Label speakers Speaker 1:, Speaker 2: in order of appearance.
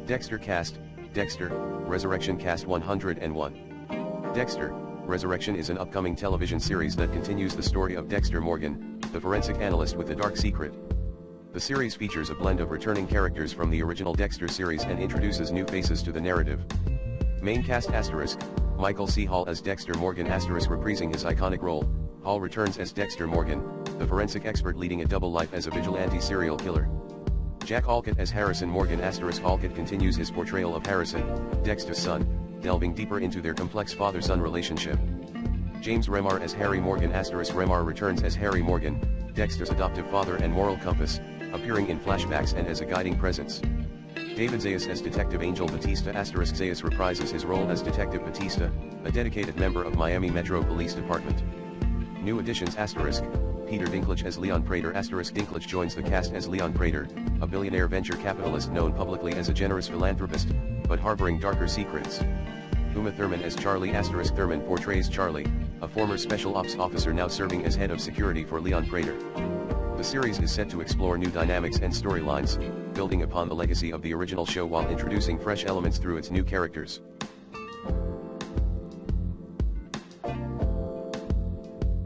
Speaker 1: Dexter Cast, Dexter, Resurrection Cast 101. Dexter, Resurrection is an upcoming television series that continues the story of Dexter Morgan, the forensic analyst with a dark secret. The series features a blend of returning characters from the original Dexter series and introduces new faces to the narrative. Main cast asterisk, Michael C. Hall as Dexter Morgan asterisk reprising his iconic role. Hall returns as Dexter Morgan, the forensic expert leading a double life as a vigilante serial killer. Jack Alcott as Harrison Morgan asterisk Alcott continues his portrayal of Harrison, Dexter's son, delving deeper into their complex father-son relationship. James Remar as Harry Morgan asterisk Remar returns as Harry Morgan, Dexter's adoptive father and moral compass, appearing in flashbacks and as a guiding presence. David Zayas as Detective Angel Batista asterisk Zayas reprises his role as Detective Batista, a dedicated member of Miami Metro Police Department. New additions asterisk, Peter Dinklage as Leon Prater asterisk Dinklage joins the cast as Leon Prater, a billionaire venture capitalist known publicly as a generous philanthropist, but harboring darker secrets. Uma Thurman as Charlie asterisk Thurman portrays Charlie, a former special ops officer now serving as head of security for Leon Prater. The series is set to explore new dynamics and storylines, building upon the legacy of the original show while introducing fresh elements through its new characters.